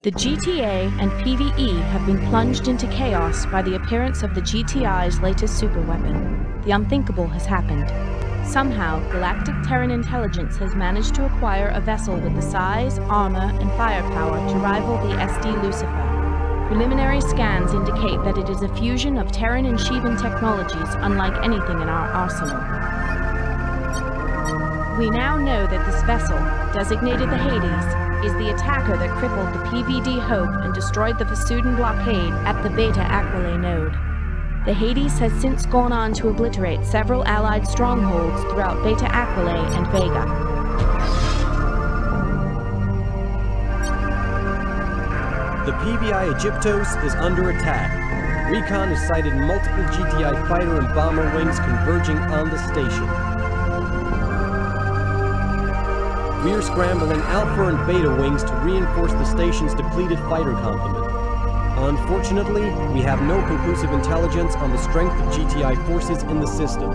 The GTA and PvE have been plunged into chaos by the appearance of the GTI's latest superweapon. The unthinkable has happened. Somehow, Galactic Terran Intelligence has managed to acquire a vessel with the size, armor, and firepower to rival the SD Lucifer. Preliminary scans indicate that it is a fusion of Terran and Shivan technologies unlike anything in our arsenal. We now know that this vessel, designated the Hades, is the attacker that crippled the PVD Hope and destroyed the Vasudan blockade at the Beta Aquila node. The Hades has since gone on to obliterate several Allied strongholds throughout Beta Aquila and Vega. The PBI Aegyptos is under attack. Recon has sighted multiple GTI fighter and bomber wings converging on the station. We are scrambling Alpha and Beta wings to reinforce the station's depleted fighter complement. Unfortunately, we have no conclusive intelligence on the strength of GTI forces in the system.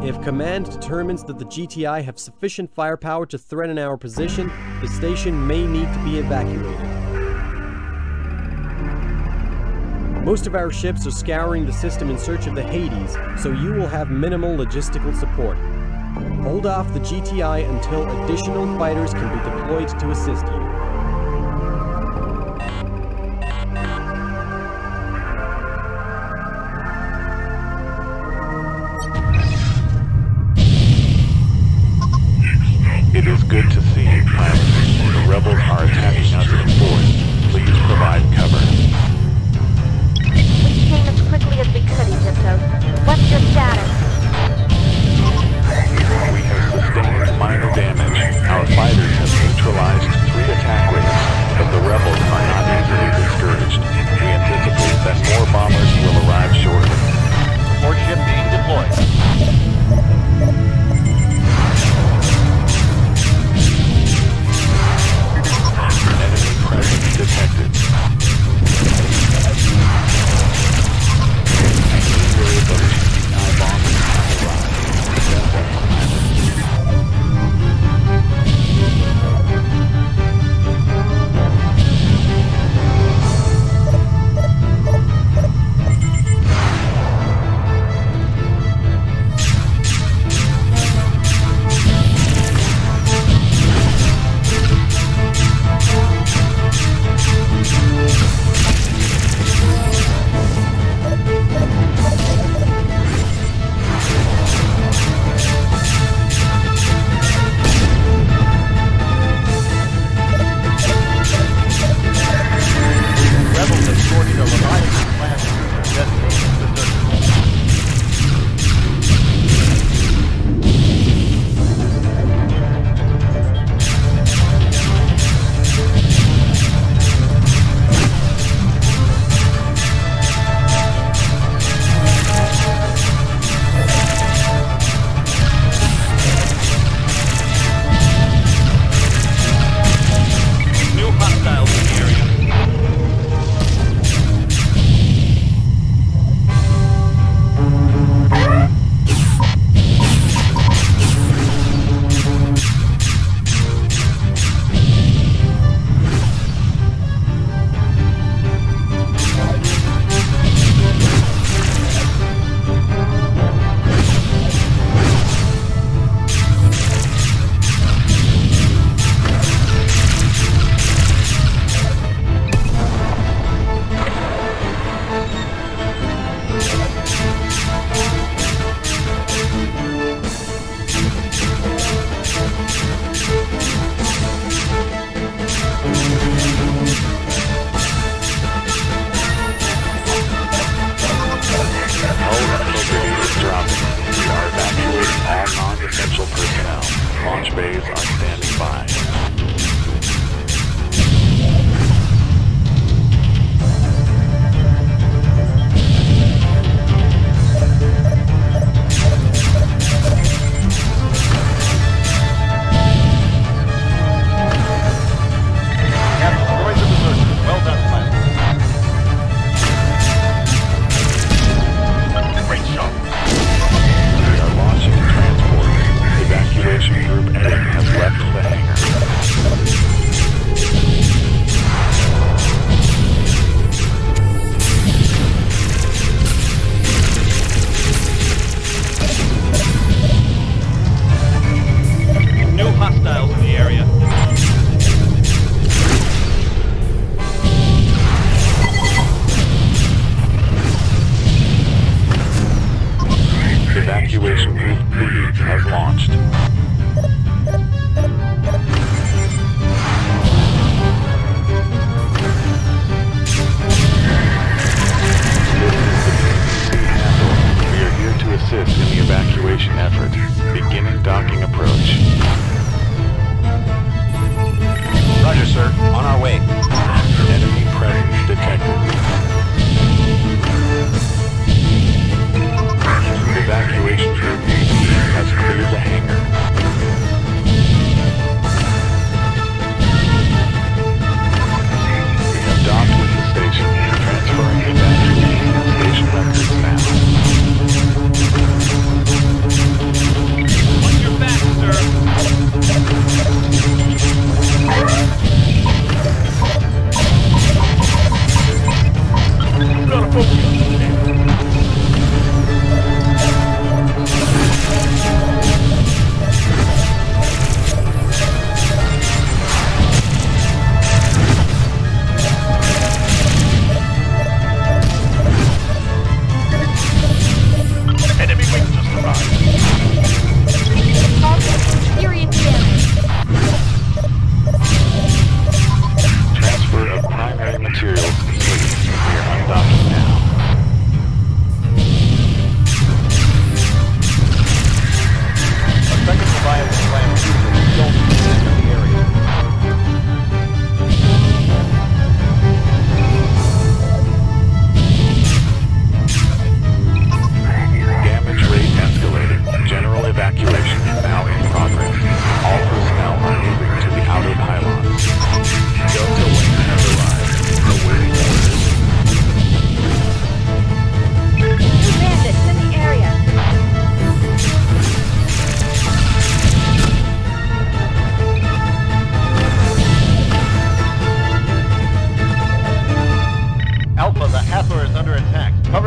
If Command determines that the GTI have sufficient firepower to threaten our position, the station may need to be evacuated. Most of our ships are scouring the system in search of the Hades, so you will have minimal logistical support. Hold off the GTI until additional fighters can be deployed to assist you. It is good to see you, pilot. The rebels are attacking us in force. Please provide cover. We came as quickly as we could, Aegyptos. What's your status? We have sustained minor damage. Our fighters have neutralized 3 attack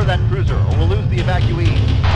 that cruiser, or we'll lose the evacuees.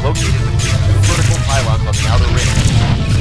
Located between two vertical pylons on the outer ring.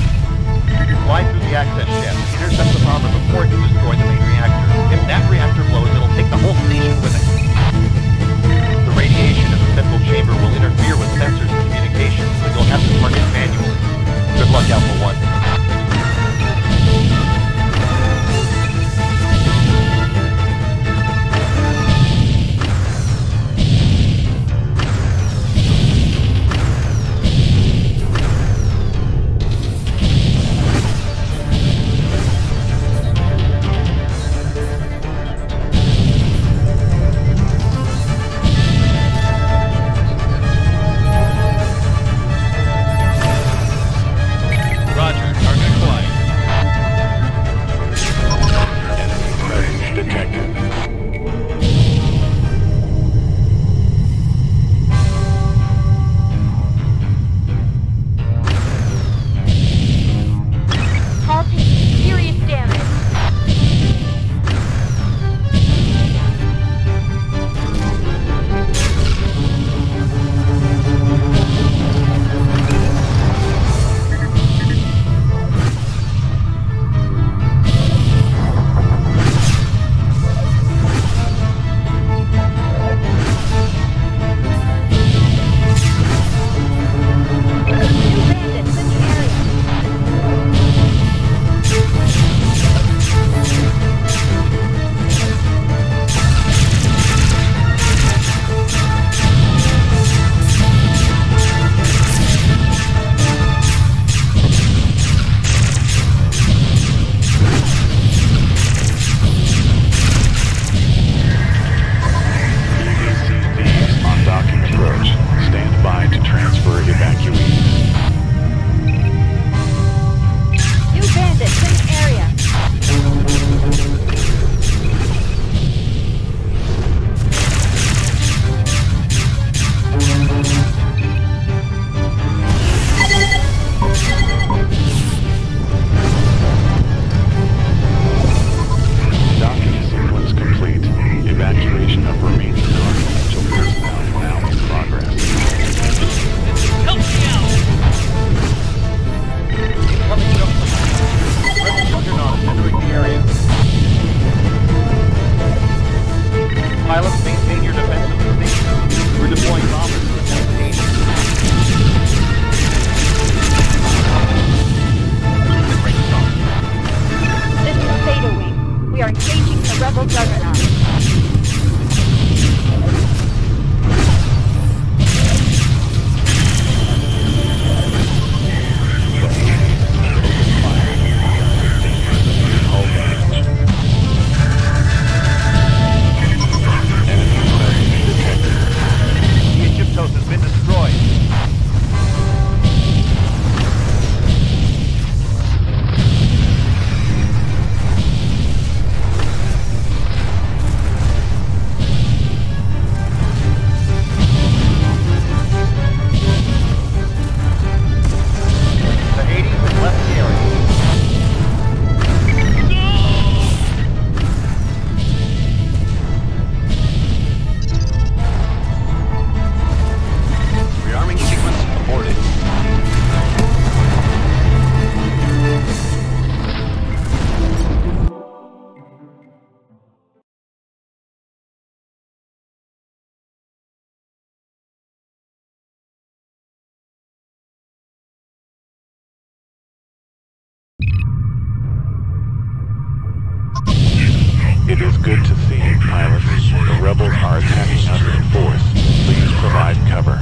rebels are attacking us in force. Please provide cover.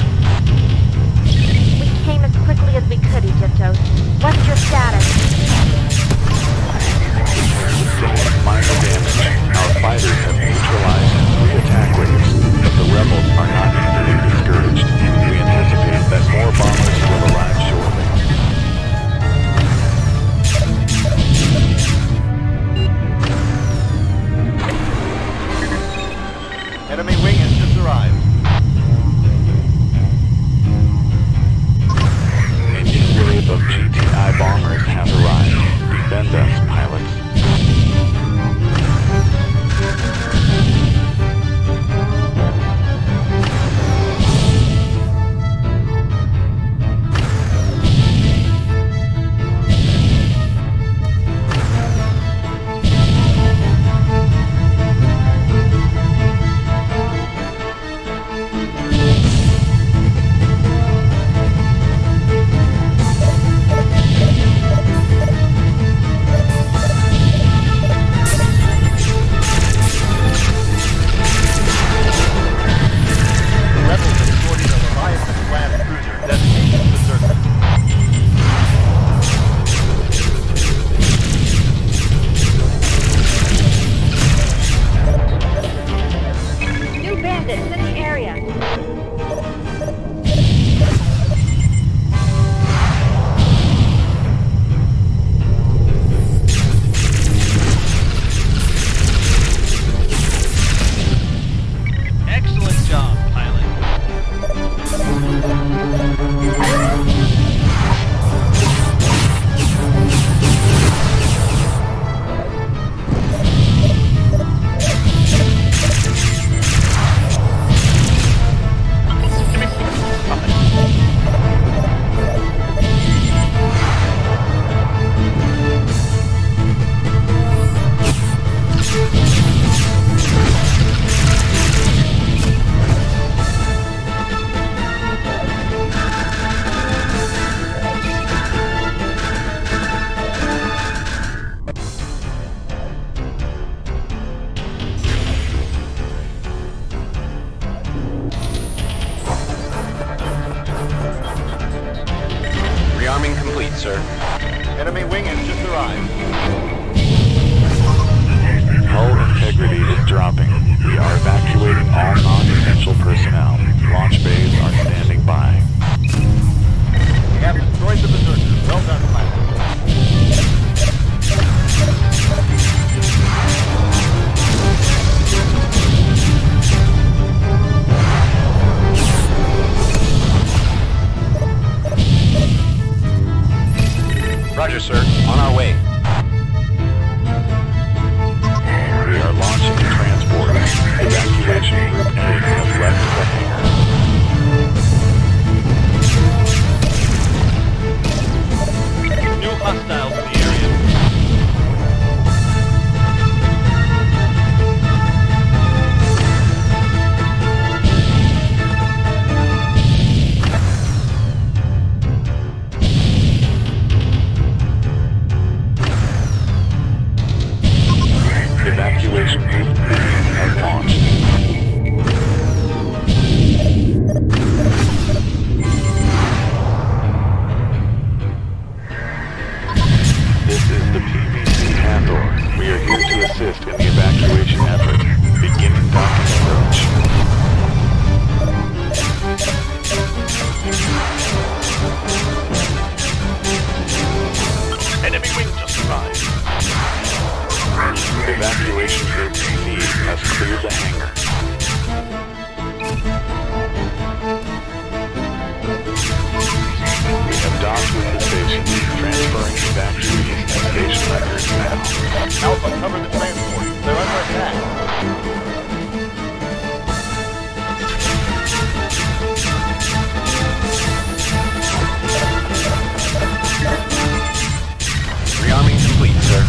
We came as quickly as we could, Egyptos. What's your status? Sustained minor damage. Our fighters have neutralized 3 attack waves, but the rebels are not easily discouraged. We anticipate that more bombers will arrive shortly. Enemy wing has just arrived. A new wave of GTI bombers has arrived. Defend us, pilots. Rearming complete, sir. Enemy wing has just arrived. Hull integrity is dropping. We are evacuating all non-essential personnel. Launch bays are standing by. We have destroyed the berserker. Well done, pilot. Roger, sir. On our way. We are launching the transport. Evacuation Group A has left the hangar. New hostiles in the area. Evacuation Group B has launched. This is the PVC Pandora. We are here to assist in the evacuation effort. Beginning docking approach. Enemy wing just arrived. Evacuation Group C has cleared the hangar. We have docked with the station, transferring evacuees to station records now. Alpha, cover the transport. They're under attack. Rearming complete, sir.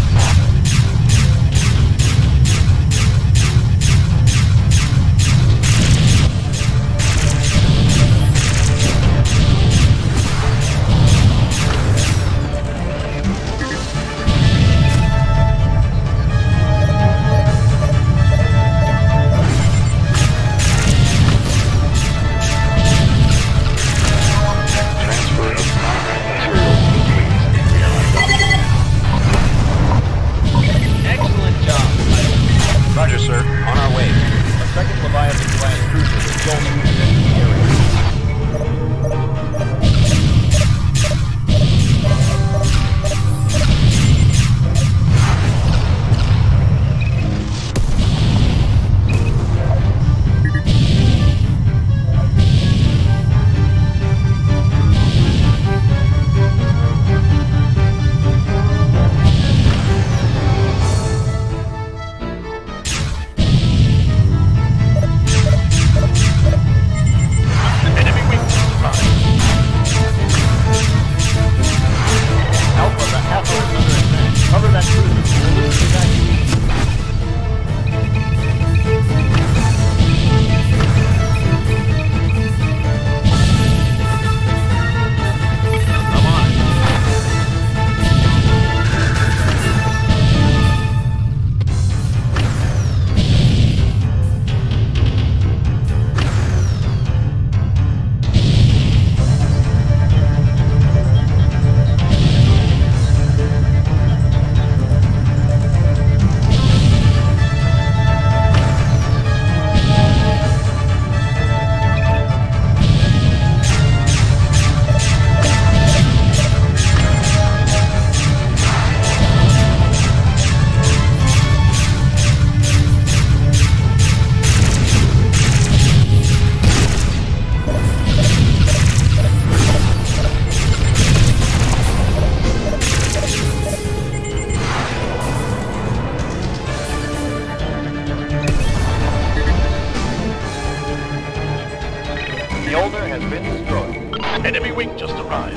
arrived.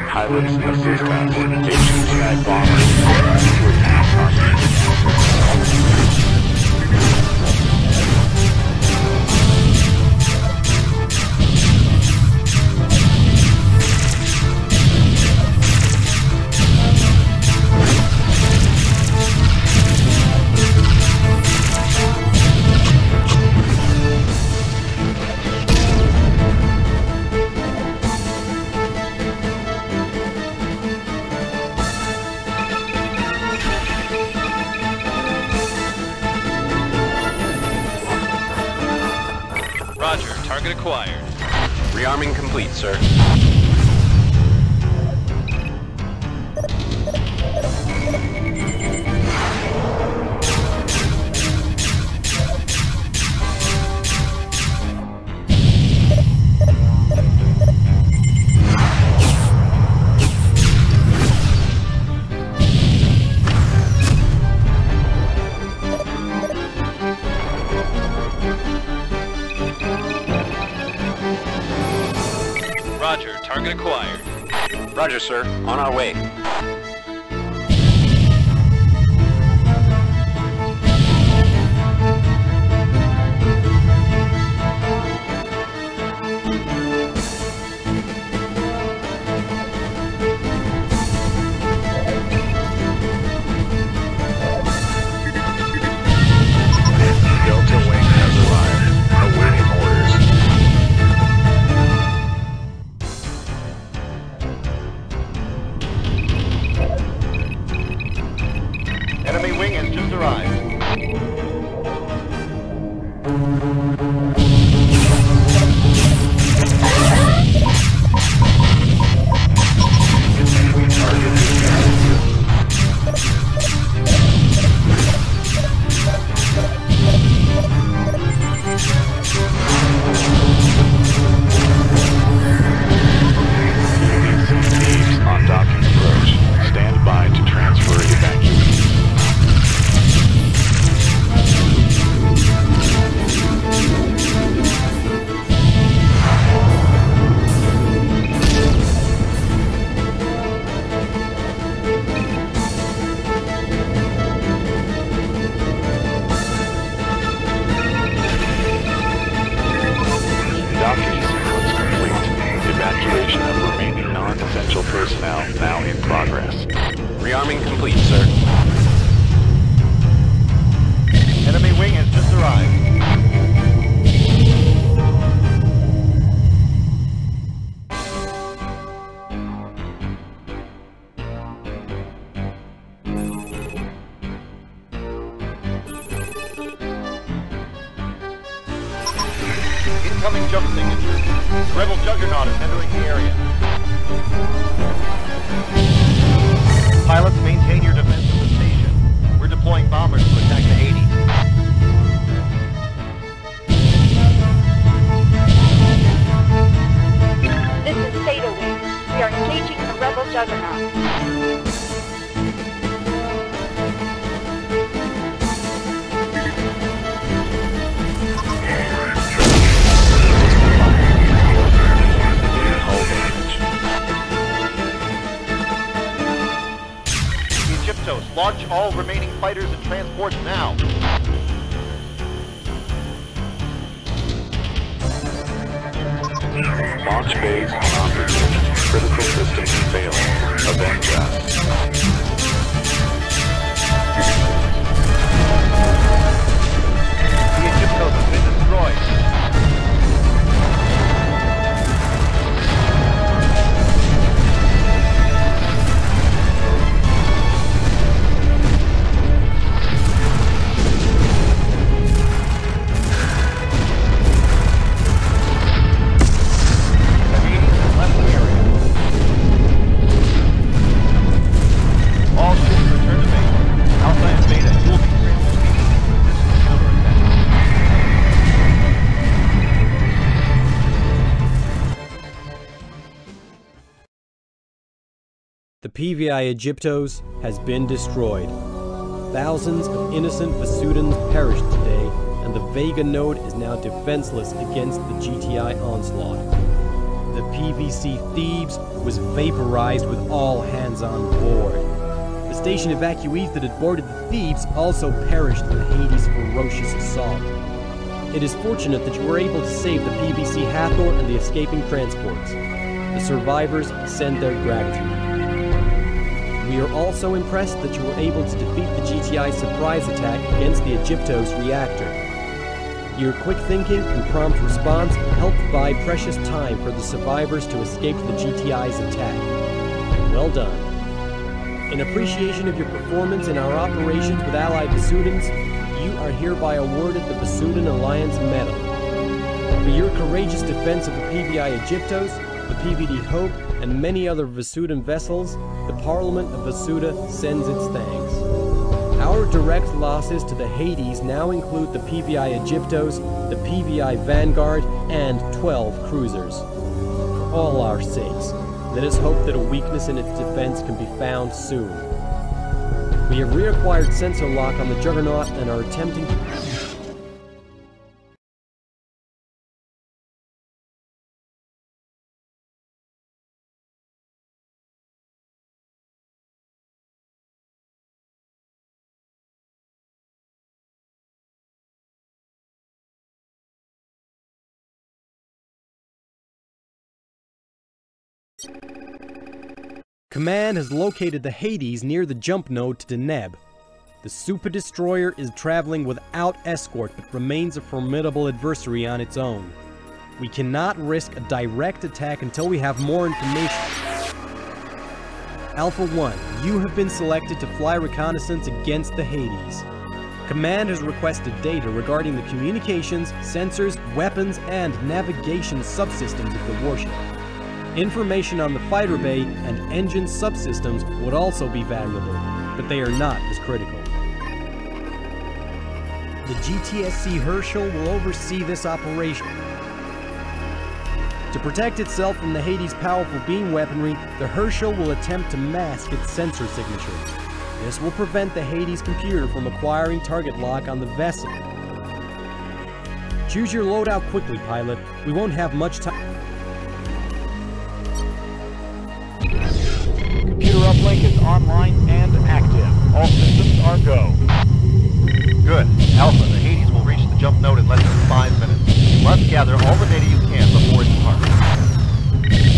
Pilots assist us. HCI bombers to attack our Roger, target acquired. Rearming complete, sir. Roger, target acquired. Roger, sir. On our way. Delta Wing has arrived, awaiting orders. Enemy wing has just arrived. On docking approach. Stand by to transfer evacuees. Docking sequence complete. Evacuation of remaining non-essential personnel now in progress. Rearming complete, sir. Enemy wing has just arrived. Incoming jump signature. Rebel Juggernaut is entering the area. Pilots, maintain your defense of the station. We're deploying bombers to attack the Hades. This is Theta Wing. We are engaging the Rebel Juggernaut. Hull damage. Egyptos, launch all remaining fighters and transports now. Launch bays inoperative. Critical systems failing. Avenge us. The Egyptos has been destroyed. The Hades has left the area. The PVI Aegyptos has been destroyed. Thousands of innocent Vesudans perished today, and the Vega node is now defenseless against the GTI onslaught. The PVC Thebes was vaporized with all hands on board. The station evacuees that had boarded the Thebes also perished in Hades' ferocious assault. It is fortunate that you were able to save the PVC Hathor and the escaping transports. The survivors send their gratitude. We are also impressed that you were able to defeat the GTI surprise attack against the Aegyptos reactor. Your quick thinking and prompt response helped buy precious time for the survivors to escape the GTI's attack. Well done. In appreciation of your performance in our operations with allied Vesudans, you are hereby awarded the Vesudan Alliance Medal. For your courageous defense of the PVI Aegyptos, the PVD Hope, and many other Vesudan vessels, the Parliament of Vesuda sends its thanks. Our direct losses to the Hades now include the PVI Aegyptos, the PVI Vanguard, and 12 cruisers. For all our sakes, let us hope that a weakness in its defense can be found soon. We have reacquired sensor lock on the Juggernaut and are attempting to... Command has located the Hades near the jump node to Deneb. The Super Destroyer is traveling without escort but remains a formidable adversary on its own. We cannot risk a direct attack until we have more information. Alpha 1, you have been selected to fly reconnaissance against the Hades. Command has requested data regarding the communications, sensors, weapons, and navigation subsystems of the warship. Information on the fighter bay and engine subsystems would also be valuable, but they are not as critical. The GTSC Herschel will oversee this operation. To protect itself from the Hades' powerful beam weaponry, the Herschel will attempt to mask its sensor signatures. This will prevent the Hades computer from acquiring target lock on the vessel. Choose your loadout quickly, pilot. We won't have much time. Computer uplink is online and active. All systems are go. Good. Alpha, the Hades will reach the jump node in less than 5 minutes. You must gather all the data you can before it departs.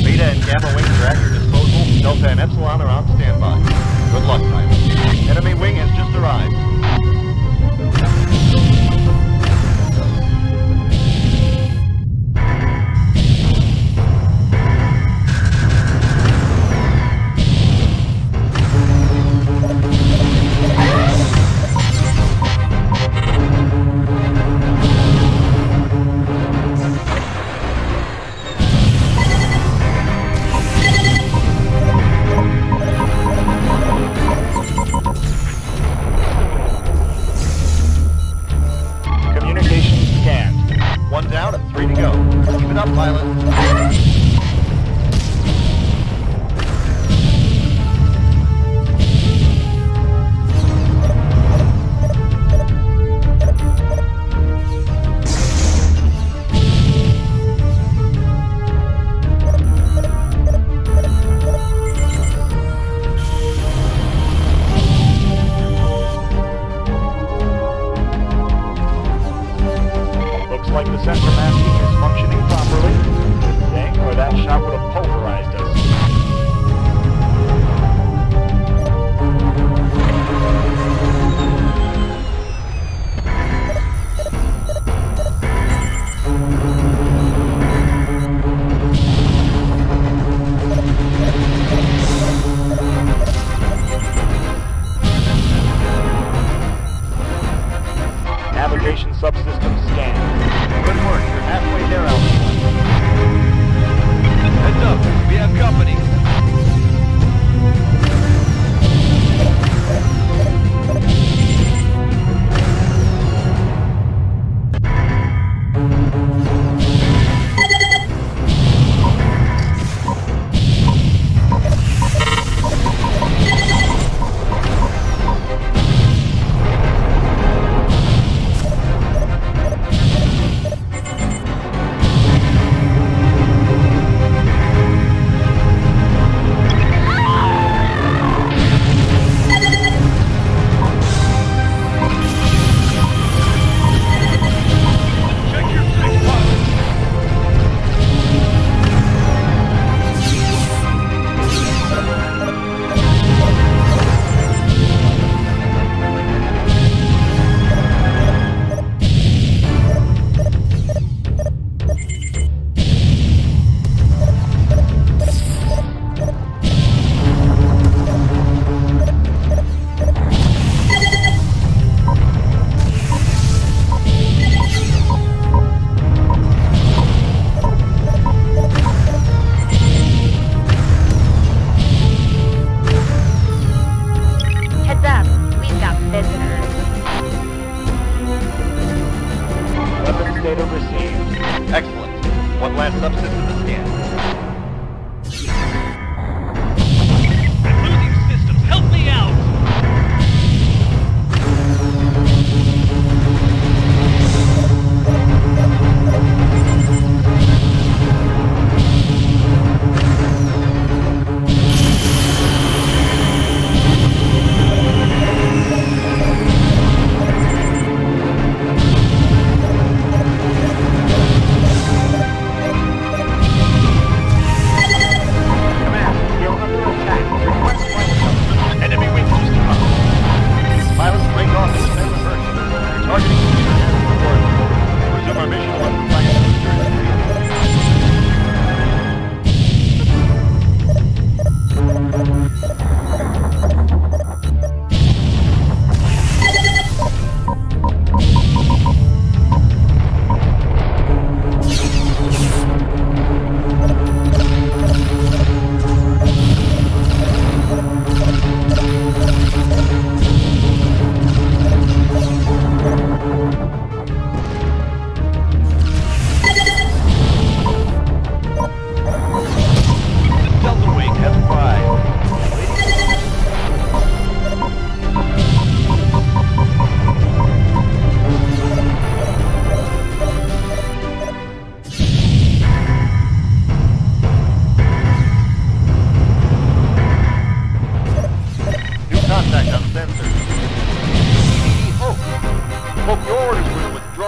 Beta and Gamma wings are at your disposal. Delta and Epsilon are on standby. Good luck, pilot. Enemy wing has just arrived.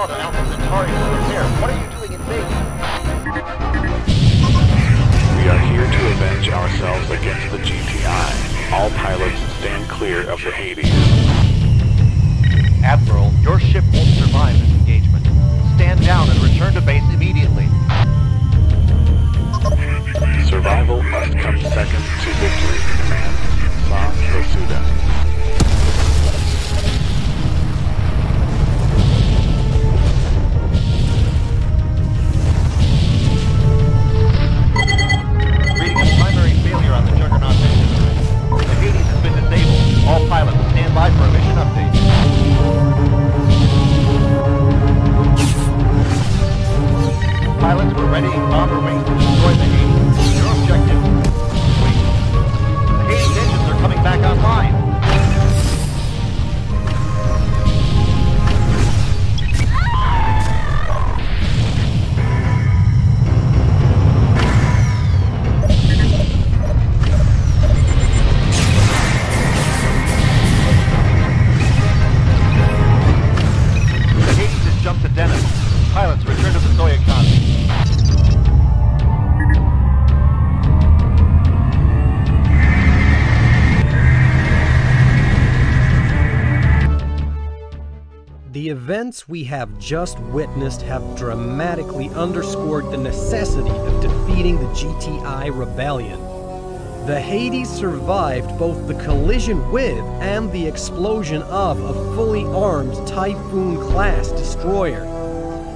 saw that Alpha Centauri was repair. What are you doing in Vegas? We are here to avenge ourselves against the GTI. All pilots stand clear of the Hades. Admiral, your ship won't survive this engagement. Stand down and return to base immediately. Survival must come second to victory, Command. San Yasuda. Reading a primary failure on the Juggernaut engine. The Hades has been disabled. All pilots stand by for a mission update. Pilots were ready on their wings to destroy the Hades. Your objective. Wait. The Hades engines are coming back online. The Hades has jumped to Dennis. Pilots return to the Soyakon. The events we have just witnessed have dramatically underscored the necessity of defeating the GTI rebellion. The Hades survived both the collision with and the explosion of a fully armed Typhoon-class destroyer.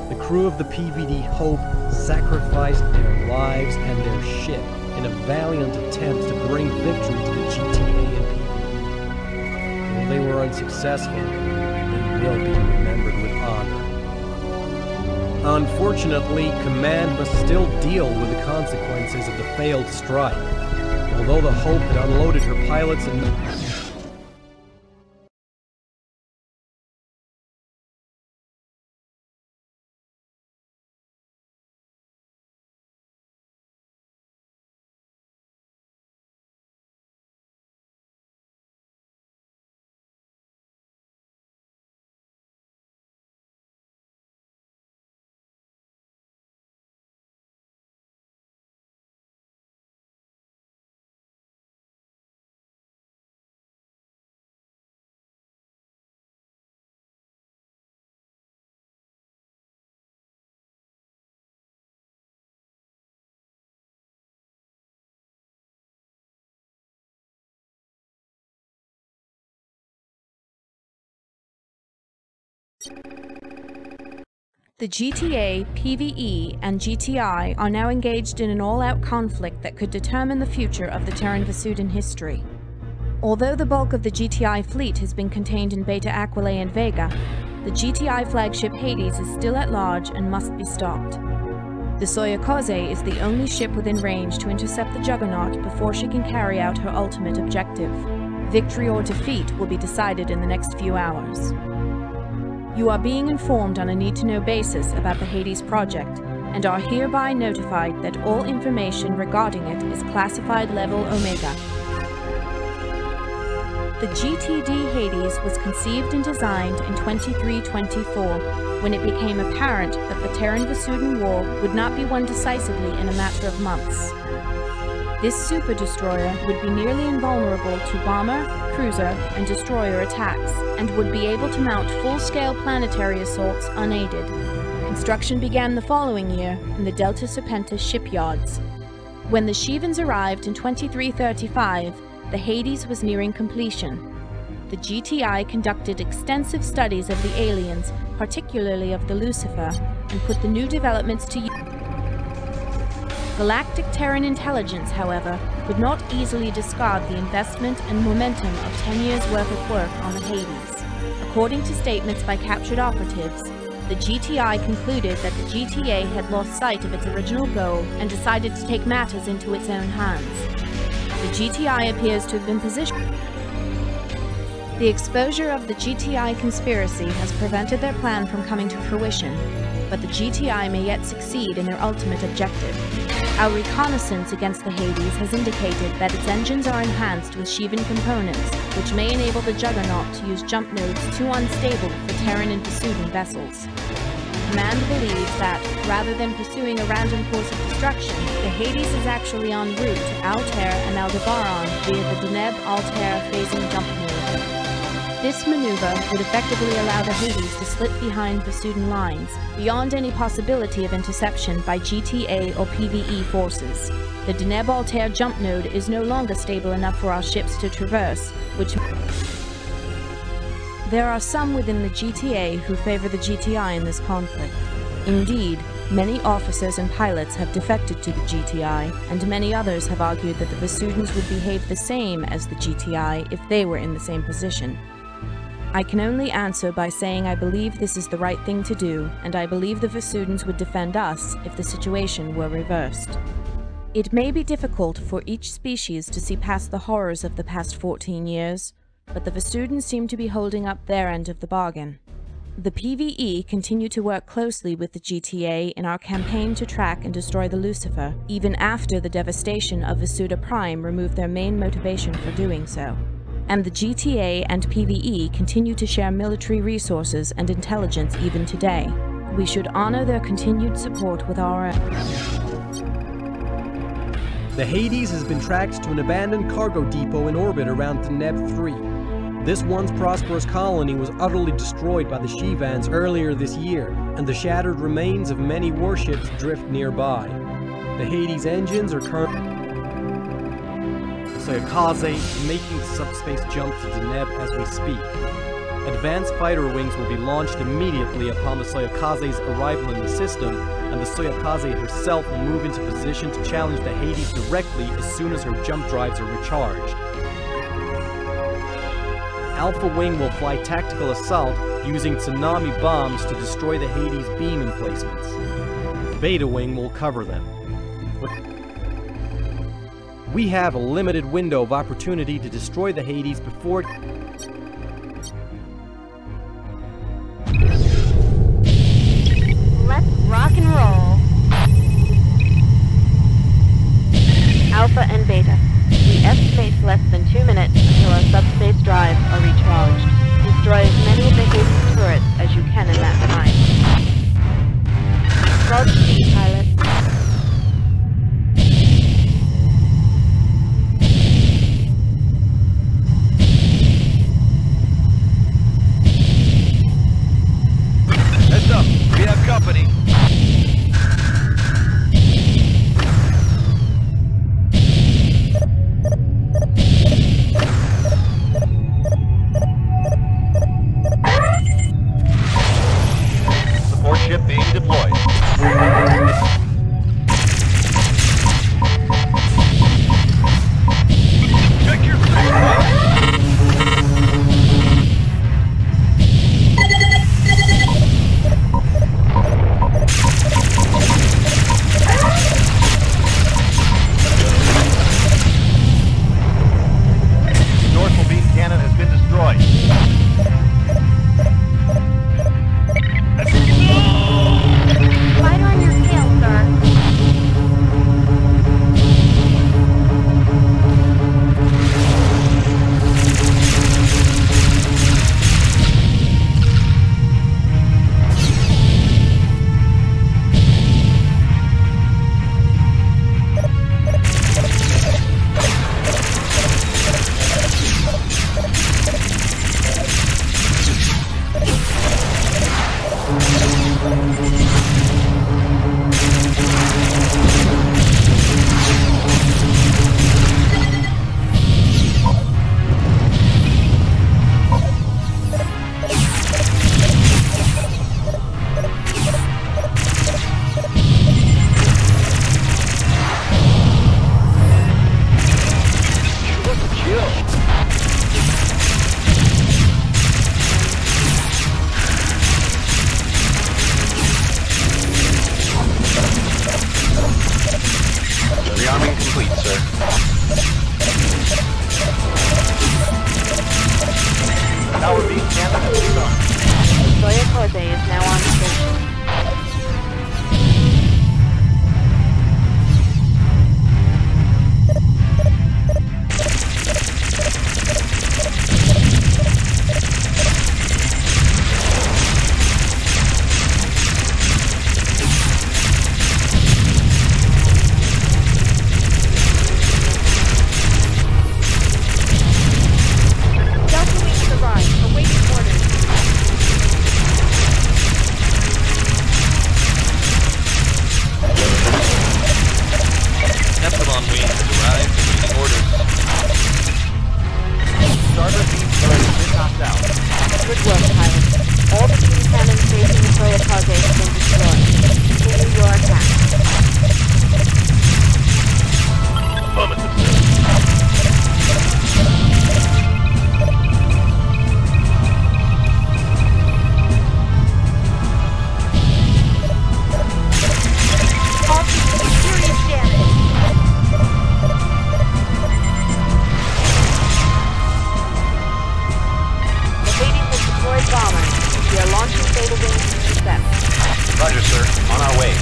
The crew of the PVD Hope sacrificed their lives and their ship in a valiant attempt to bring victory to the GTA and PVD. Though they were unsuccessful, they will be remembered with honor. Unfortunately, Command must still deal with the consequences of the failed strike. Although the Hope had unloaded her pilots and The GTA, PvE, and GTI are now engaged in an all-out conflict that could determine the future of the Terran Vasudan history. Although the bulk of the GTI fleet has been contained in Beta Aquilae and Vega, the GTI flagship Hades is still at large and must be stopped. The Soyakaze is the only ship within range to intercept the Juggernaut before she can carry out her ultimate objective. Victory or defeat will be decided in the next few hours. You are being informed on a need-to-know basis about the Hades project, and are hereby notified that all information regarding it is classified level Omega. The GTD Hades was conceived and designed in 2324, when it became apparent that the Terran Vasudan War would not be won decisively in a matter of months. This super-destroyer would be nearly invulnerable to bomber, cruiser, and destroyer attacks, and would be able to mount full-scale planetary assaults unaided. Construction began the following year in the Delta Serpentis shipyards. When the Shivans arrived in 2335, the Hades was nearing completion. The GTI conducted extensive studies of the aliens, particularly of the Lucifer, and put the new developments to use. Galactic Terran intelligence, however, could not easily discard the investment and momentum of 10 years' worth of work on the Hades. According to statements by captured operatives, the GTI concluded that the GTA had lost sight of its original goal and decided to take matters into its own hands. The GTI appears to have been positioned. The exposure of the GTI conspiracy has prevented their plan from coming to fruition, but the GTI may yet succeed in their ultimate objective. Our reconnaissance against the Hades has indicated that its engines are enhanced with Shivan components, which may enable the Juggernaut to use jump nodes too unstable for Terran and Vasudan vessels. Command believes that, rather than pursuing a random course of destruction, the Hades is actually en route to Altair and Aldebaran via the Deneb Altair phasing jump maneuver. This maneuver would effectively allow the Hades to slip behind Vasudan lines, beyond any possibility of interception by GTA or PvE forces. The Deneb Altair jump node is no longer stable enough for our ships to traverse, which... There are some within the GTA who favor the GTI in this conflict. Indeed, many officers and pilots have defected to the GTI, and many others have argued that the Vasudans would behave the same as the GTI if they were in the same position. I can only answer by saying I believe this is the right thing to do, and I believe the Vasudans would defend us if the situation were reversed. It may be difficult for each species to see past the horrors of the past 14 years, but the Vasudans seem to be holding up their end of the bargain. The PvE continue to work closely with the GTA in our campaign to track and destroy the Lucifer, even after the devastation of Vasuda Prime removed their main motivation for doing so. And the GTA and PvE continue to share military resources and intelligence even today. We should honor their continued support with our... The Hades has been tracked to an abandoned cargo depot in orbit around Deneb 3. This once prosperous colony was utterly destroyed by the Shivans earlier this year, and the shattered remains of many warships drift nearby. The Hades engines are currently... Soyokaze making the subspace jump to Deneb as we speak. Advanced fighter wings will be launched immediately upon the Soyokaze's arrival in the system, and the Soyokaze herself will move into position to challenge the Hades directly as soon as her jump drives are recharged. Alpha Wing will fly tactical assault using tsunami bombs to destroy the Hades beam emplacements. Beta Wing will cover them. We have a limited window of opportunity to destroy the Hades before... Let's rock and roll. Alpha and Beta. We estimate less than 2 minutes until our subspace drives are recharged. Destroy as many of the Hades turrets as you can in that time. Godspeed, pilot. Heads up, we have company. Support ship being deployed. Check your signal. We are launching Beta Wings to intercept. Roger, sir. On our way.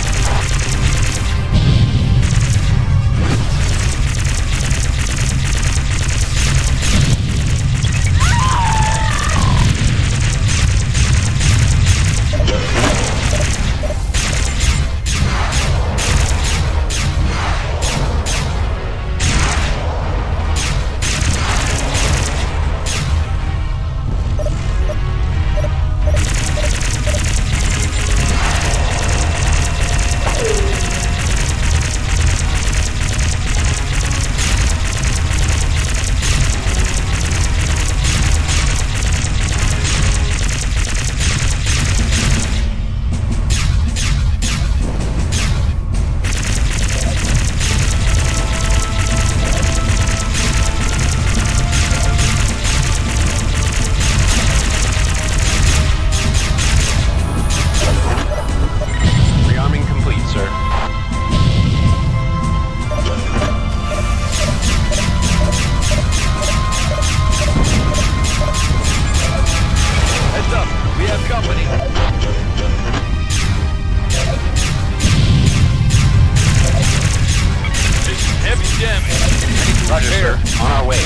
Roger, sir. On our way.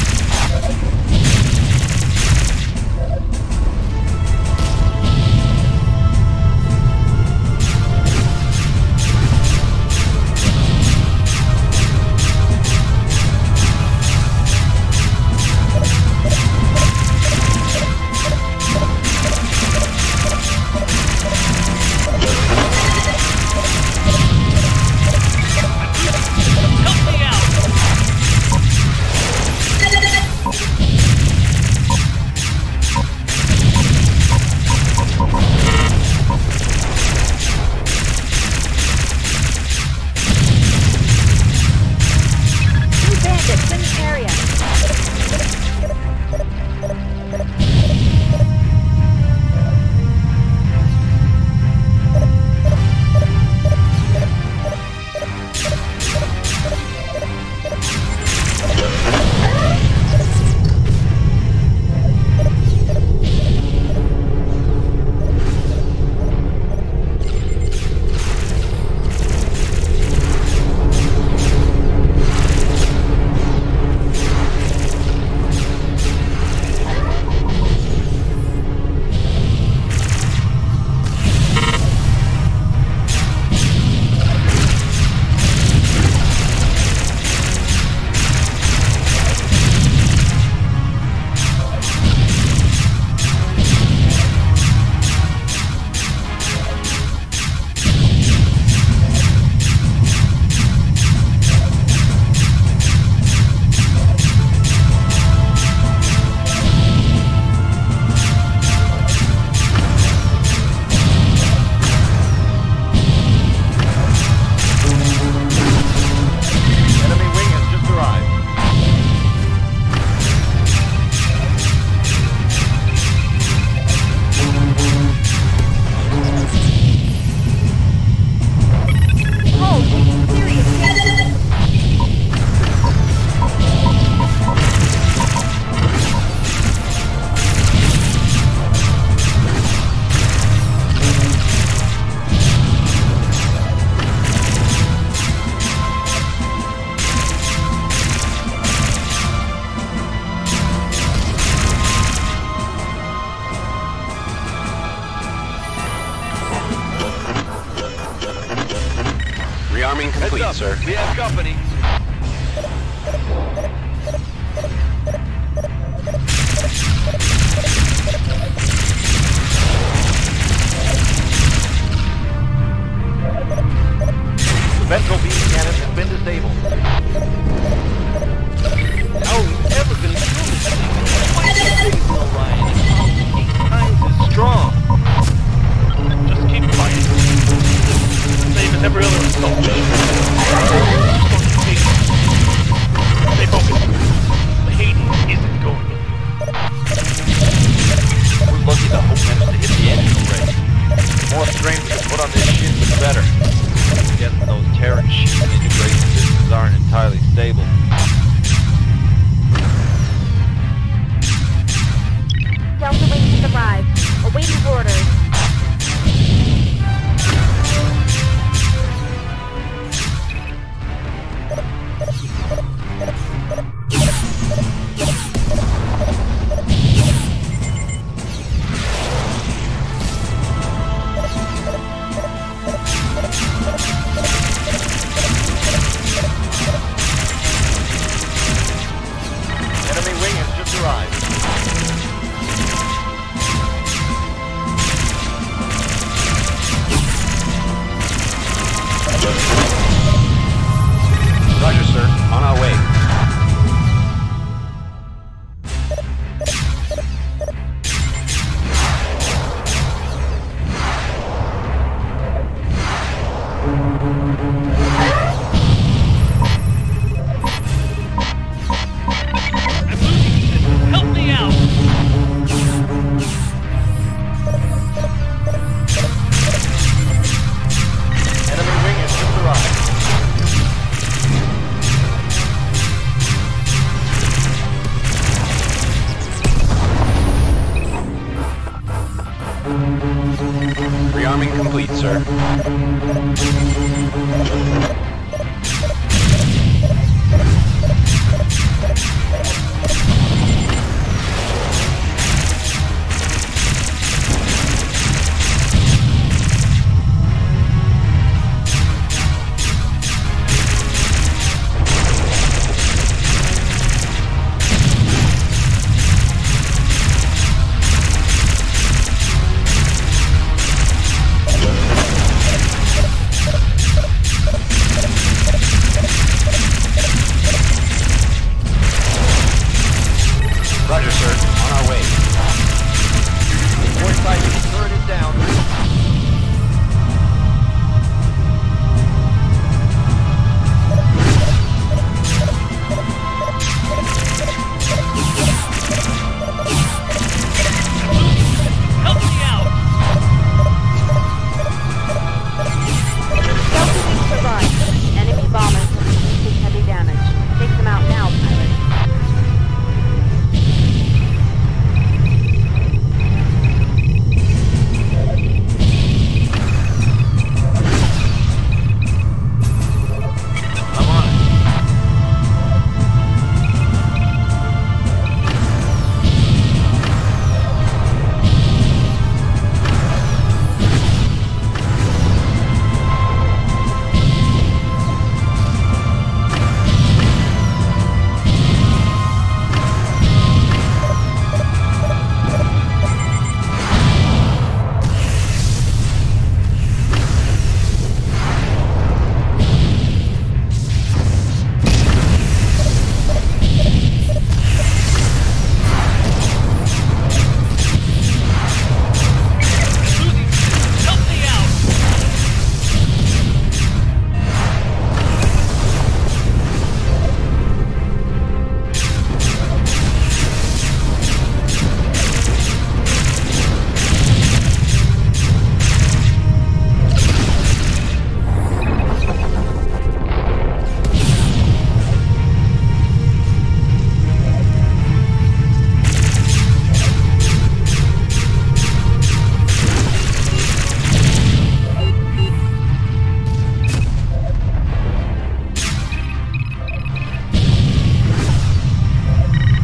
Rearming complete, sir. We have company. The ventral beam cannon has been disabled. How are we ever going to kill this thing? Why is this thing so Ryan? It's 8 times as strong. Just keep fighting. Same as every other assault. Stay focused. The Hayden isn't going in. We're lucky the Hope managed to hit the engine already. The more strain we can put on this ship, the better. Guessing those Terran sheep integration systems aren't entirely stable. Delta Wings has arrived. Awaiting orders. Rearming complete, sir. Roger, sir. On our way. Report sighting. Turret is down. Help me out! Stealthy Wing survived. Enemy bombers have inflicted heavy damage. Take them out now, pilot. I'm on it. Help me out!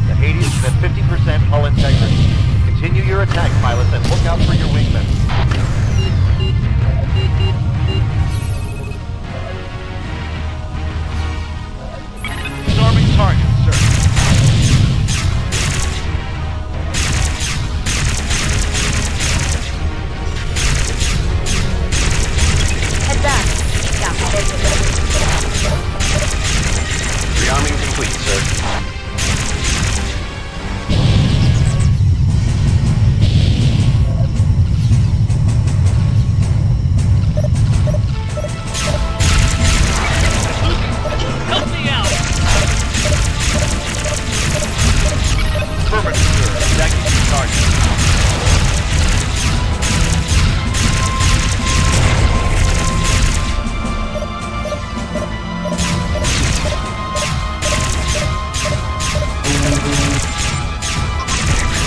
The Hades is at 50% hull integrity. Continue your attack, pilots, and look out for your wingmen. Disarming target, sir. Head back. Rearming complete, sir. Help me out! Affirmative, sir. Attacking your target.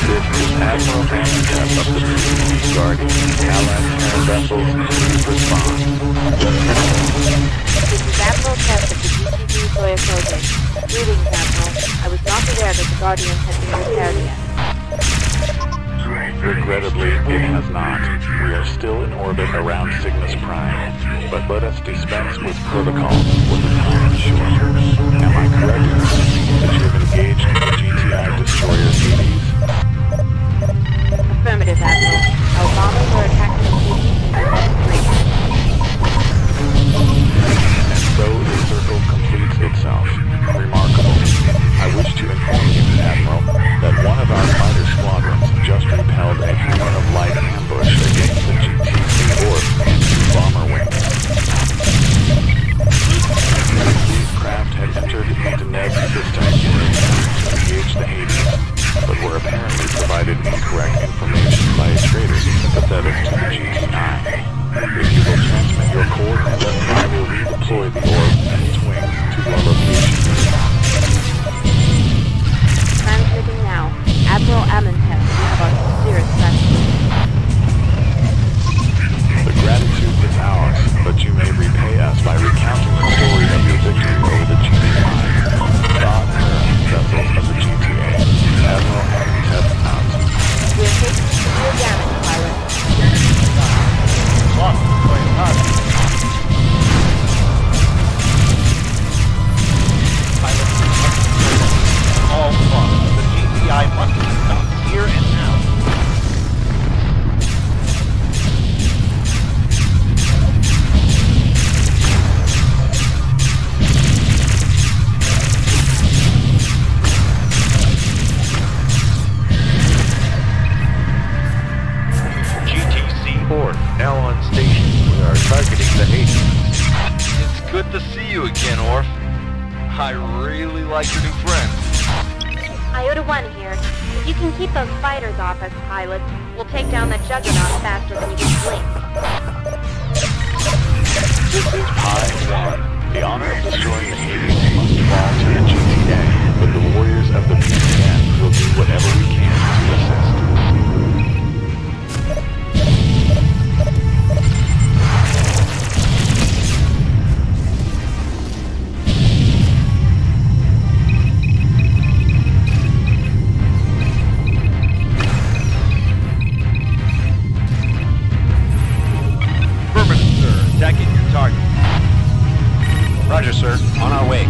This is Admiral Amenhotep of the Freespace Guardian. LS vessels please respond. This is Admiral Test of the GTG Sawyer project. Greetings, Admiral. I was not aware that the Guardian had been repaired yet. Regrettably, it has not. We are still in orbit around Cygnus Prime, but let us dispense with protocols for the time short. Am I correct in assuming that you have engaged the GTI destroyer Hades? Affirmative, Admiral. Our bombers are attacking the Hades in the And so the circle completes itself. Remarkable. I wish to inform you, Admiral, that one of our fighter squadrons just repelled a hammer of light ambush against the GTC Orb and two bomber wings. These craft had entered into Neb's system in an attempt to engage the Hades, but were apparently provided incorrect information by a traitor sympathetic to the GT9. If you will transmit your coordinates, I will redeploy the orb and its wings to your location. Transmitting now. Admiral Amenhotep, you have our sincerest gratitude. The the Hades. It's good to see you again, Orf. I really like your new friend. Iota 1 here. If you can keep those fighters off as pilots, we'll take down the Juggernaut faster than you can blink. This is Pi 1. The honor of destroying the Hades must fall to the GTA, but the warriors of the PCN will do whatever we can to assist. Attacking your target. Roger, sir. On our way.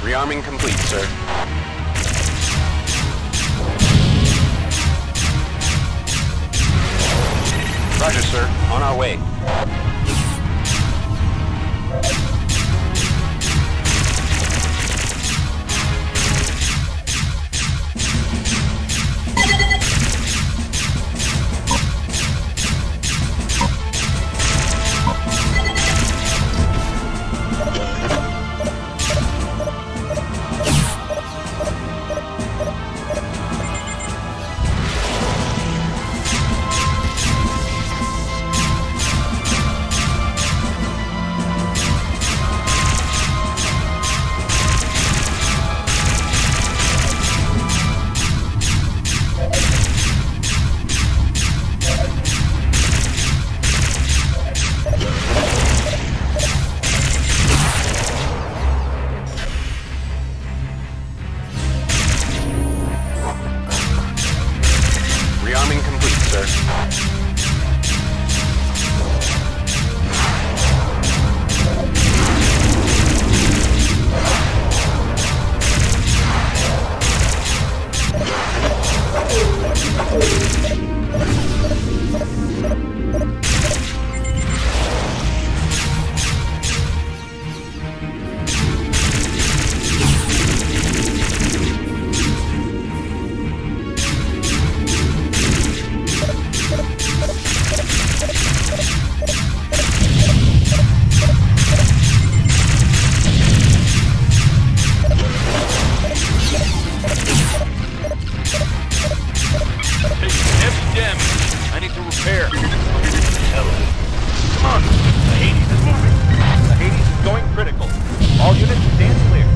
Rearming complete, sir. Roger, sir. On our way. Rearming complete, sir. I need to repair. Hello. Come on. The Hades is moving. The Hades is going critical. All units stand clear.